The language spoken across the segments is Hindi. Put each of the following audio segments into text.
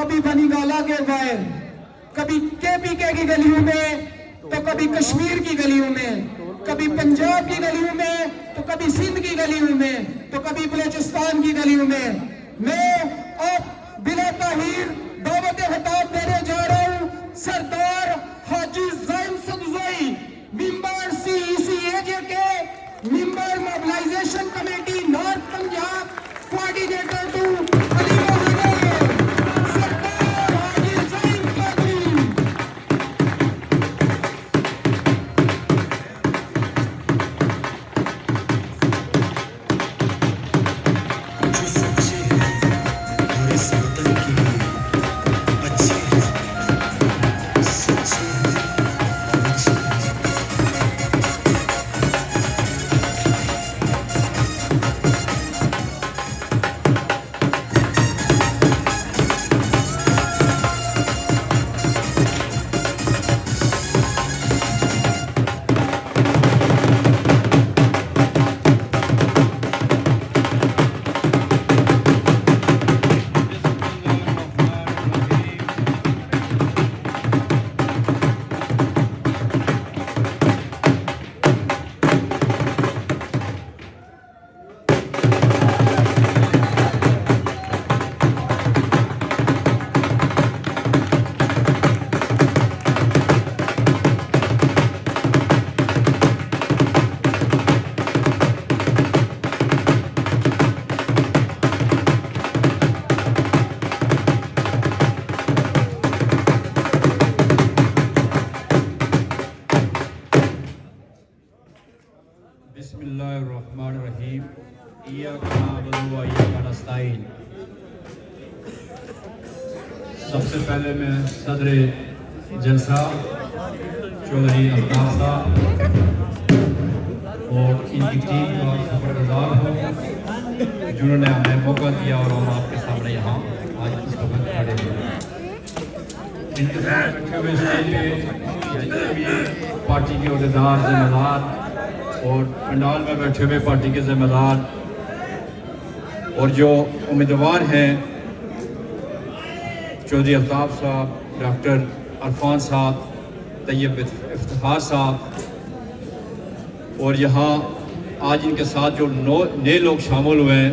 कभी बनीगाला के वायर, कभी केपीके की गलियों में तो कभी कश्मीर की गलियों में, कभी पंजाब की गलियों में तो कभी सिंध की गलियों में तो कभी बलूचिस्तान की गलियों में मैं अब बिला ताहीर दावत खिताब देने जा रहा हूं सरदार हाजी ज़ैन सदज़ोई, मेंबर CECAJ के member mobilisation committee North Punjab, coordinator to Ali Mohammad, Sardar Haji Zain Qadri. जो सच्चे हैं और इस वतन के लिए अच्छे हैं, सच्चे हैं और अच्छे हैं। बिस्मिल्लाहिर्रहमानिर्रहीम। इय्याका नअबुदु व इय्याका नस्तईन। सबसे पहले मैं सदर जलसा चौधरी अल्ताफ साहब और इनकी टीम का शुक्रगुजार हूँ जिन्होंने हमें मौका दिया और हम आपके सामने यहाँ आज इस वक्त खड़े हैं। इनके साथ बैठे हुए स्टेज पे जितने भी पार्टी के अहदेदार, जिम्मेदार और पंडाल में बैठे हुए पार्टी के जिम्मेदार और जो उम्मीदवार हैं चौधरी अल्ताफ साहब, डॉक्टर अरफान साहब, तैयब इफ्तिखार साहब और यहाँ आज इनके साथ जो नए लोग शामिल हुए हैं,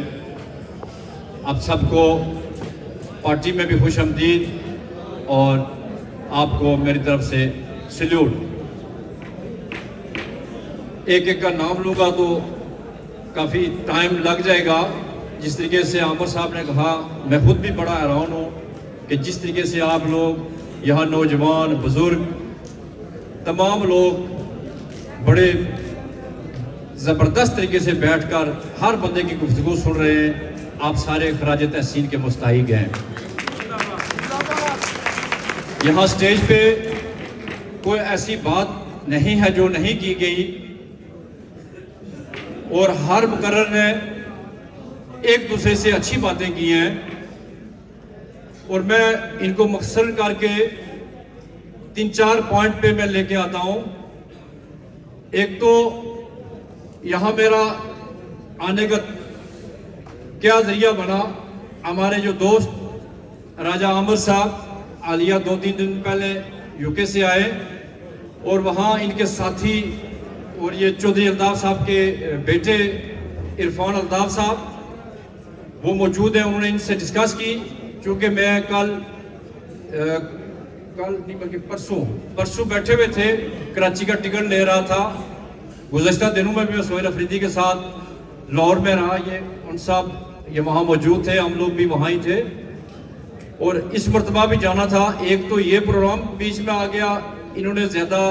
आप सबको पार्टी में भी खुश आमदीद और आपको मेरी तरफ से सैल्यूट। एक एक का नाम लूँगा तो काफ़ी टाइम लग जाएगा। जिस तरीके से आमिर साहब ने कहा, मैं खुद भी बड़ा हैरान हूँ कि जिस तरीके से आप लोग यहाँ नौजवान, बुज़ुर्ग, तमाम लोग बड़े ज़बरदस्त तरीके से बैठकर हर बंदे की गुफ्तगू सुन रहे हैं। आप सारे खराज तहसीन के मुस्तहिक हैं। यहाँ स्टेज पे कोई ऐसी बात नहीं है जो नहीं की गई और हर मुकर्रर ने एक दूसरे से अच्छी बातें की हैं और मैं इनको मख्सर करके 3-4 पॉइंट पे मैं लेके आता हूं। एक तो यहाँ मेरा आने का क्या जरिया बना, हमारे जो दोस्त राजा आमिर साहब आलिया 2-3 दिन पहले यूके से आए और वहाँ इनके साथी और ये चौधरी अल्ताफ साहब के बेटे इरफान अल्ताफ साहब वो मौजूद हैं। उन्होंने इनसे डिस्कस की, चूँकि मैं कल नहीं बल्कि परसों बैठे हुए थे, कराची का टिकट ले रहा था। गुज़श्ता दिनों में भी मैं सोहेल अफरीदी के साथ लाहौर में रहा, ये उन साहब ये वहाँ मौजूद थे, हम लोग भी वहाँ ही थे और इस मरतबा भी जाना था। एक तो ये प्रोग्राम बीच में आ गया, इन्होंने ज़्यादा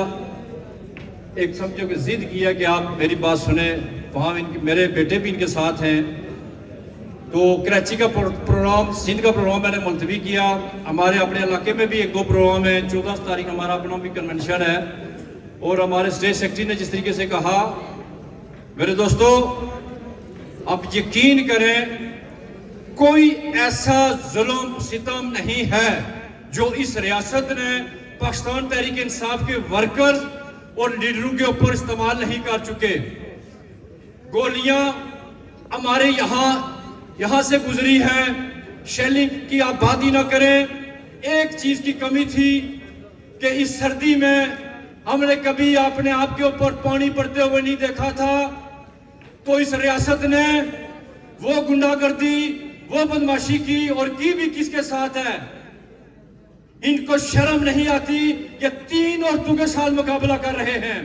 एक समझो कि जिद किया कि आप मेरी बात सुने। वहाँ मेरे बेटे भी इनके साथ हैं, तो कराची का प्रोग्राम, सिंध का प्रोग्राम मैंने मुलतवी किया। हमारे अपने इलाके में भी 1-2 प्रोग्राम है। 14 तारीख हमारा अपना भी कन्वेंशन है और हमारे स्टेट सेक्रेटरी ने जिस तरीके से कहा, मेरे दोस्तों आप यकीन करें कोई ऐसा जुल्म सितम नहीं है जो इस रियासत ने पाकिस्तान तहरीक इंसाफ के वर्कर्स और लीडरों के ऊपर इस्तेमाल नहीं कर चुके। गोलियां हमारे यहाँ से गुजरी हैं, शेलिंग की आप बात ही ना करें। एक चीज की कमी थी कि इस सर्दी में हमने कभी अपने आप के ऊपर पानी पड़ते हुए नहीं देखा था। तो इस रियासत ने वो गुंडागर्दी, वो बदमाशी की, और की भी किसके साथ है? इनको शर्म नहीं आती। ये 3 औरतों के साथ मुकाबला कर रहे हैं।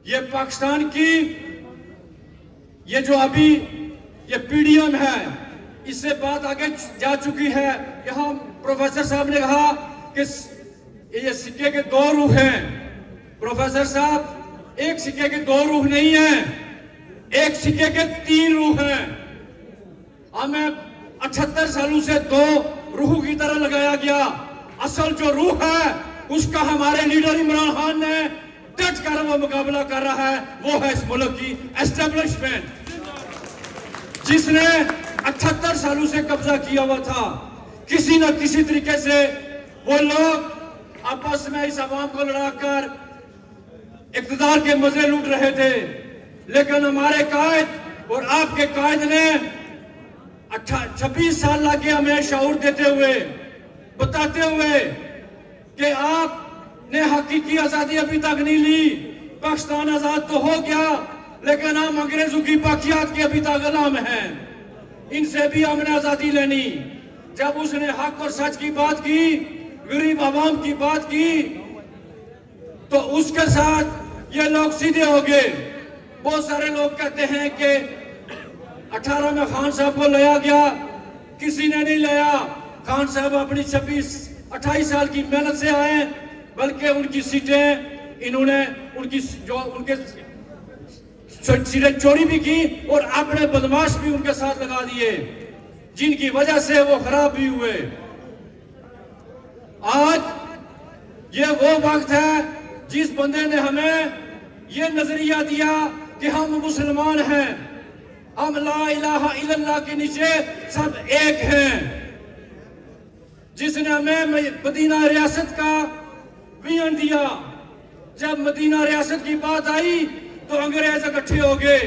ये पाकिस्तान की ये जो अभी ये पीडीएम है, इससे बात आगे जा चुकी है। यहां प्रोफेसर साहब ने कहा कि ये सिक्के के 2 रूह हैं। प्रोफेसर साहब, एक सिक्के के 2 रूह नहीं है, एक सिक्के के 3 रूह हैं। हमें 78 सालों से 2 रूह की तरह लगाया गया। असल जो रूह है उसका हमारे लीडर इमरान खान ने डट कर वो मुकाबला कर रहा है। वो है इस मुल्क की एस्टेब्लिशमेंट, जिसने 78 सालों से कब्जा किया हुआ था। किसी न किसी तरीके से वो लोग आपस में इस आवाम को लड़ाकर इक़्तिदार के मजे लूट रहे थे। लेकिन हमारे कायद और आपके कायद ने 26 साल लगे हमें शऊर देते हुए, बताते हुए कि आपने हकीकी आजादी अभी तक नहीं ली। पाकिस्तान आजाद तो हो गया, लेकिन हम अंग्रेजों की बाकियात के अभी तक गुलाम हैं। इनसे भी हमने आजादी लेनी। जब उसने हक और सच की बात की, गरीब आवाम की बात की, तो उसके साथ ये लोग सीधे हो गए। बहुत सारे लोग कहते हैं कि 18 में खान साहब को लाया गया, किसी ने नहीं लाया। खान साहब अपनी 28 साल की मेहनत से आए, बल्कि उनकी सीटें इन्होंने उनकी सीटें चोरी भी की और अपने बदमाश भी उनके साथ लगा दिए, जिनकी वजह से वो खराब भी हुए। आज ये वो वक्त है जिस बंदे ने हमें ये नजरिया दिया कि हम मुसलमान हैं, हम ला इलाहा इल्लल्लाह के नीचे सब एक हैं, जिसने हमें मदीना रियासत का विजन दिया। जब मदीना रियासत की बात आई तो अंग्रेज इकट्ठे हो गए।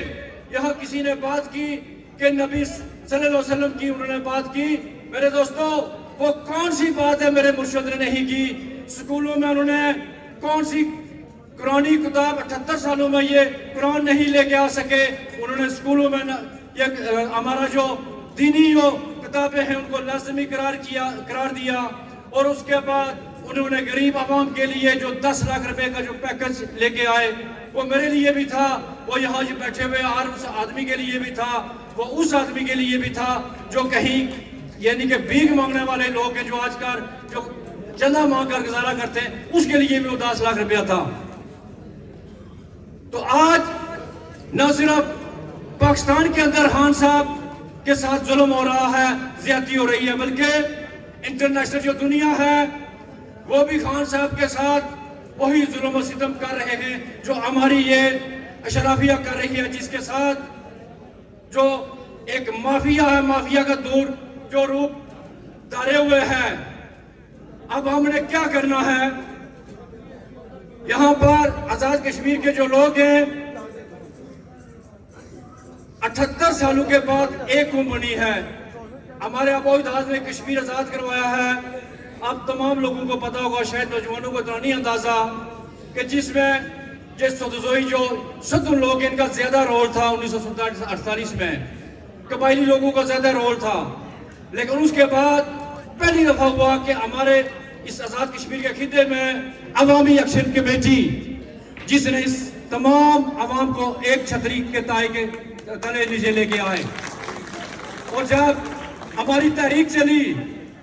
यहां किसी ने बात की कि नबी सल्लल्लाहु अलैहि वसल्लम की उन्होंने बात की। मेरे दोस्तों, वो कौन सी बात है मेरे मुर्शिद ने नहीं की? स्कूलों में उन्होंने कौन सी कुरानी किताब 78 सालों में ये कुरान नहीं लेके आ सके। उन्होंने स्कूलों में ये हमारा जो दीनी जो किताबें हैं उनको लाजमी करार दिया। और उसके बाद उन्होंने गरीब आवाम के लिए जो 10 लाख रुपए का जो पैकेज लेके आए, वो मेरे लिए भी था, वो यहाँ जो बैठे हुए हर उस आदमी के लिए भी था, वो उस आदमी के लिए भी था जो कहीं यानी कि भीख मांगने वाले लोग हैं, जो आजकल जो चंदा मांग कर गुजारा करते हैं, उसके लिए भी वो 10 लाख रुपया था। तो आज न सिर्फ पाकिस्तान के अंदर खान साहब के साथ जुल्म हो रहा है, ज्यादती हो रही है, बल्कि इंटरनेशनल जो दुनिया है वो भी खान साहब के साथ वही जुल्म और सितम कर रहे हैं जो हमारी ये अशराफिया कर रही है, जिसके साथ जो एक माफिया है, माफिया का दूर जो रूप धारे हुए है। अब हमने क्या करना है? यहां पर आजाद कश्मीर के जो लोग हैं, 78 सालों के बाद एक कौम बनी है। हमारे अबोईदाद ने कश्मीर आजाद करवाया है। अब तमाम लोगों को पता होगा, शायद नौजवानों को तो नहीं अंदाजा, कि जिसमें जिस सदोजोई जो सदुर लोग, इनका ज्यादा रोल था 1948 में, कबायली लोगों का ज्यादा रोल था। लेकिन उसके बाद पहली दफा हुआ कि हमारे इस आजाद कश्मीर के खिते में अवामी एक्शन कमेटी, जिसने इस तमाम अवाम को एक छतरी के ताए के तले नीचे लेके आए। और जब हमारी तहरीक चली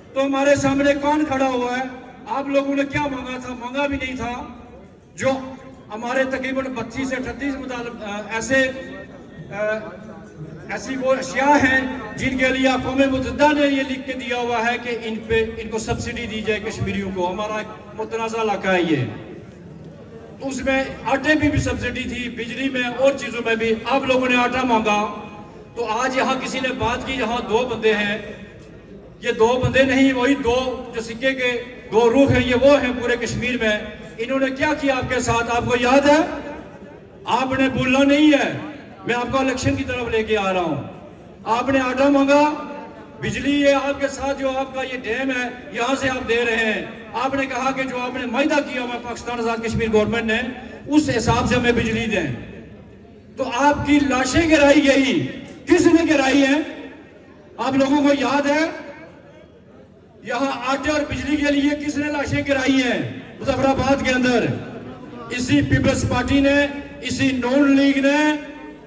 तो हमारे सामने कौन खड़ा हुआ है? आप लोगों ने क्या मांगा था? मांगा भी नहीं था। जो हमारे तकरीबन 32 से 38 ऐसी वो अशिया हैं जिनके लिए कौम मुत्तहिदा ने ये लिख के दिया हुआ है कि इनको सब्सिडी दी जाए कश्मीरियों को। हमारा मुतनाज़ा इलाका है ये, तो उसमें आटे में भी सब्सिडी थी, बिजली में और चीजों में भी। आप लोगों ने आटा मांगा। तो आज यहाँ किसी ने बात की, यहाँ 2 बंदे हैं। ये 2 बंदे नहीं, वही 2 जो सिक्के के 2 रूह हैं, ये वो हैं पूरे कश्मीर में। इन्होंने क्या किया आपके साथ? आपको याद है? आपने भूलना नहीं है। मैं आपको इलेक्शन की तरफ लेके आ रहा हूं। आपने आटा मांगा, बिजली ये आपके साथ जो आपका ये डैम है यहाँ से आप दे रहे हैं। आपने कहा कि जो आपने वायदा किया हुआ पाकिस्तान आजाद कश्मीर गवर्नमेंट ने, उस हिसाब से हमें बिजली दें। तो आपकी लाशें गिराई गई, किसने गिराई है? आप लोगों को याद है? यहाँ आटे और बिजली के लिए किसने लाशें गिराई हैं मुजफ्फराबाद के अंदर? इसी पीपल्स पार्टी ने, इसी नून लीग ने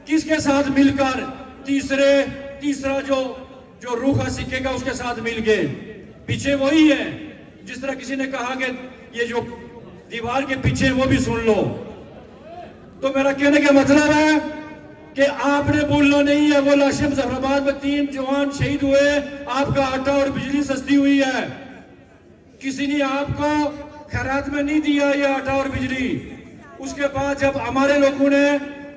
किसके साथ मिलकर तीसरा जो रूखा सिक्के का उसके साथ मिल गए। पीछे वही है, जिस तरह किसी ने कहा कि ये जो दीवार के पीछे वो भी सुन लो। तो मेरा कहने का मतलब है कि आपने बोलना नहीं है। वो लाशें मुजफ्फराबाद में 3 जवान शहीद हुए, आपका आटा और बिजली सस्ती हुई है। किसी ने आपको खैरात में नहीं दिया ये आटा और बिजली। उसके बाद जब हमारे लोगों ने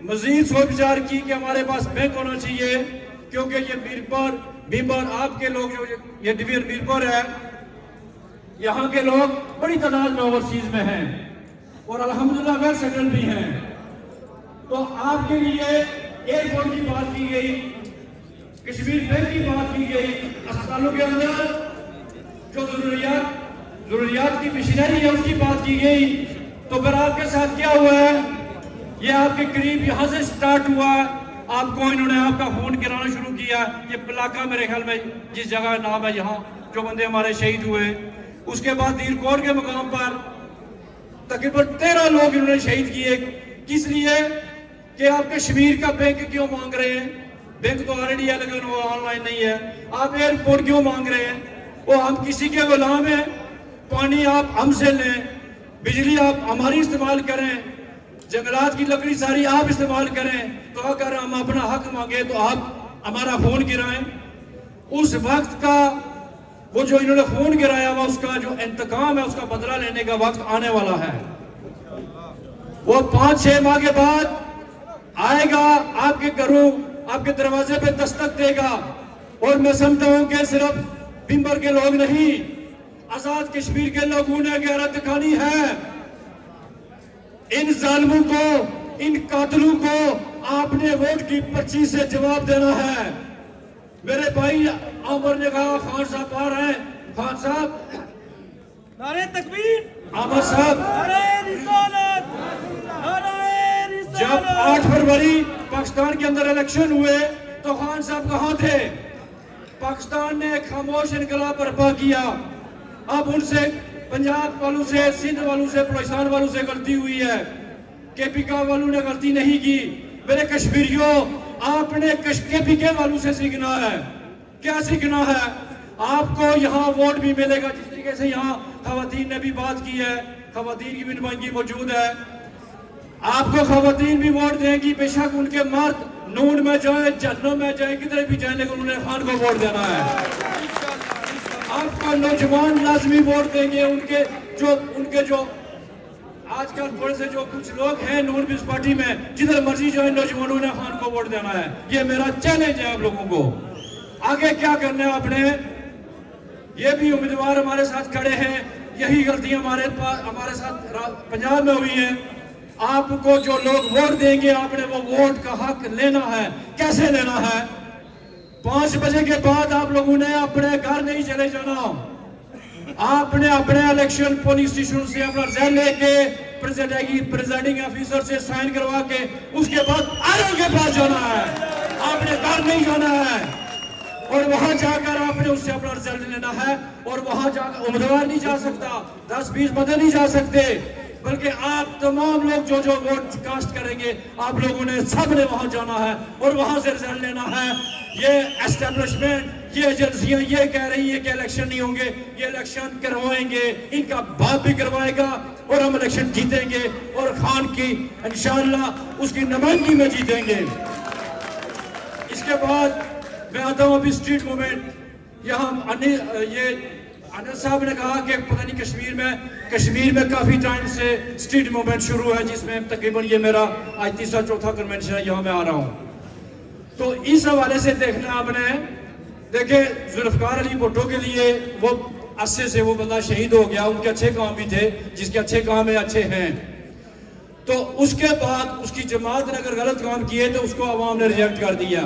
मजीद सोच विचार की कि हमारे पास बैंक होना चाहिए, क्योंकि ये मीरपुर आपके लोग जो ये डिवीजन मीरपुर है, यहाँ के लोग बड़ी तादाद में ओवरसीज में हैं और अल्हम्दुलिल्लाह वेल सेटल भी हैं। तो आपके लिए एयरपोर्ट की बात की गई, कश्मीर बैंक की बात की गई, अस्पतालों के अंदर जो जरूरियात की मशीनरी है उसकी बात की गई। तो फिर आपके साथ क्या हुआ है? ये आपके करीब यहाँ से स्टार्ट हुआ, आपको इन्होंने आपका खून गिराना शुरू किया। ये इलाका मेरे ख्याल में जिस जगह नाम है, यहाँ जो बंदे हमारे शहीद हुए, उसके बाद दीरकोट के मुकाम पर तकरीबन 13 लोग इन्होंने शहीद किए। किस लिए? कि आप कश्मीर का बैंक क्यों मांग रहे हैं? बैंक तो ऑलरेडी है लेकिन वो ऑनलाइन नहीं है। आप एयरपोर्ट क्यों मांग रहे हैं? वो हम किसी के गुलाम हैं? पानी आप हमसे लें, बिजली आप हमारी इस्तेमाल करें, जंगलात की लकड़ी सारी आप इस्तेमाल करें। तो अगर हम अपना हक मांगे तो आप हमारा खून गिराएं। उस वक्त का वो जो इन्होंने खून गिराया हुआ, उसका जो इंतकाम है, उसका बदला लेने का वक्त आने वाला है। वो 5-6 माह के बाद आएगा, आपके घरों, आपके दरवाजे पे दस्तक देगा। और मैं समझता हूं कि सिर्फ बिम्बर के लोग नहीं, आजाद कश्मीर के लोगों ने गैरत दिखानी है। इन जालिमों को, इन कातलों को आपने वोट की पर्ची से जवाब देना है। मेरे भाई आमर ने कहा, खान साहब बाहर हैं। खान साहब, नारे तकबीर, आमर साहब, नारे रिसालत, नारे रिसालत। जब 8 फरवरी पाकिस्तान के अंदर इलेक्शन हुए तो खान साहब कहां थे? पाकिस्तान ने खामोश इनकलाब बर्पा किया। अब उनसे, पंजाब वालों से, सिंध वालों से, बलोचिस्तान वालों से गलती हुई है, केपीका वालों ने गलती नहीं की। मेरे कश्मीरियों, आपने केपीके वालों से सीखना है। क्या सीखना है? आपको यहाँ वोट भी मिलेगा। जिस तरीके से यहाँ खवातीन ने भी बात की है, खवातीन की भी नुमाइंदगी मौजूद है, आपको खवातीन भी वोट देंगी। बेशक उनके मर्द नून में जाए, जन्नत में जाए, किधर भी जाए, लेकिन उन्हें खान को वोट देना है। आपका नौजवान लाजमी वोट देंगे। उनके जो आजकल थोड़े से जो कुछ लोग हैं नून पीस पार्टी में, जिधर मर्जी जाए, नौजवानों ने खान को वोट देना है। ये मेरा चैलेंज है आप लोगों को। आगे क्या करना है आपने? ये भी उम्मीदवार हमारे साथ खड़े हैं, यही गलतियां हमारे साथ पंजाब में हुई हैं। आपको जो लोग वोट देंगे, आपने वो वोट का हक लेना है। कैसे लेना है? 5 बजे के बाद आप लोगों ने अपने घर नहीं चले जाना। आपने अपने इलेक्शन पोलिंग स्टेशन से अपना रिजल्ट लेके प्रेसिडेंटिंग ऑफिसर से साइन करवा के उसके बाद आयोग के पास जाना है। आपने घर नहीं जाना है और वहां जाकर आपने उससे अपना रिजल्ट लेना है। और वहां जाकर उम्मीदवार नहीं जा सकता, 10-20 बंदे नहीं जा सकते, बल्कि आप तमाम लोग जो वोट कास्ट करेंगे, आप लोगों ने सब ने वहां जाना है और वहां से रिजल्ट लेना है। ये एस्टेब्लिशमेंट, ये एजेंसियां ये कह रही है कि इलेक्शन नहीं होंगे, ये इलेक्शन करवाएंगे, इनका बाप भी करवाएगा और हम इलेक्शन जीतेंगे और खान की इंशाअल्लाह उसकी नुमाइंदगी में जीतेंगे। इसके बाद मैं आता हूं अभी स्ट्रीट मूवमेंट। यहाँ ये अनिल साहब ने कहा कि पता नहीं कश्मीर में काफी टाइम से स्ट्रीट मूवमेंट शुरू है, जिसमें तकरीबन ये मेरा आज 3रा-4था कन्वेंशन है, यहाँ मैं आ रहा हूँ। तो इस हवाले से देखना आपने, देखे जुल्फकार अली भुट्टो के लिए वो अस्से से वो बंदा शहीद हो गया, उनके अच्छे काम भी थे, जिसके अच्छे काम है अच्छे हैं। तो उसके बाद उसकी जमात ने अगर गलत काम किए तो उसको अवाम ने रिजेक्ट कर दिया।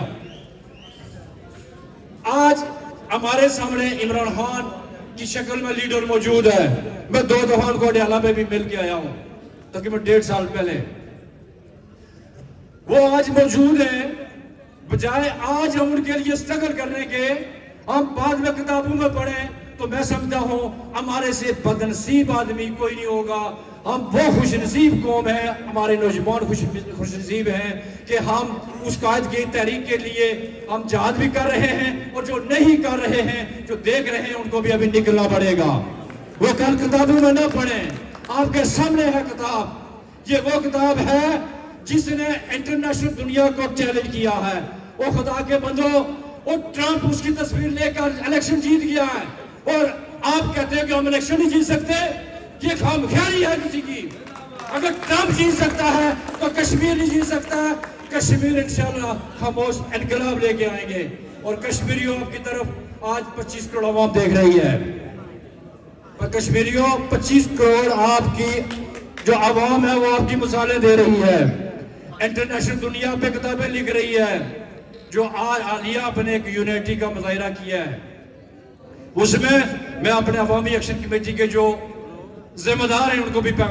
आज हमारे सामने इमरान खान की शक्ल में लीडर मौजूद है। मैं 2 दफा उनको अडयाला में भी मिल के आया हूं, तकरीबन 1.5 साल पहले। वो आज मौजूद हैं, बजाय आज हम उनके लिए स्ट्रगल करने के हम बाद में किताबों में पढ़ें, तो मैं समझता हूं हमारे से बदनसीब आदमी कोई नहीं होगा। हम वो खुशनसीब कौम है, हमारे नौजवान खुशनसीब हैं कि हम उस कायद की तहरीक के लिए हम जहाद भी कर रहे हैं, और जो नहीं कर रहे हैं, जो देख रहे हैं, उनको भी अभी निकलना पड़ेगा। वो कल किताबों में ना पढ़ें, आपके सामने है किताब। ये वो किताब है जिसने इंटरनेशनल दुनिया को चैलेंज किया है। वो खुदा के बंदो, वो ट्रंप उसकी तस्वीर लेकर इलेक्शन जीत गया है, और आप कहते हैं कि हम इलेक्शन नहीं जीत सकते। ये खामख्याली है किसी की। अगर ट्रंप जीत सकता है तो कश्मीर नहीं जीत सकता है। कश्मीर इंशाल्लाह खामोश इनकलाब लेके आएंगे, और कश्मीरियों आपकी तरफ आज 25 करोड़ आवाम देख रही है। पर कश्मीरियों, 25 करोड़ आपकी जो आवाम है वो आपकी मिसालें दे रही है, इंटरनेशनल दुनिया पे किताबें लिख रही है। जो आज आलिया अपने एक यूनिटी का मुजाहिरा किया है, उसमें मैं अपने अवामी एक्शन कमेटी के जो जिम्मेदार हैं उनको भी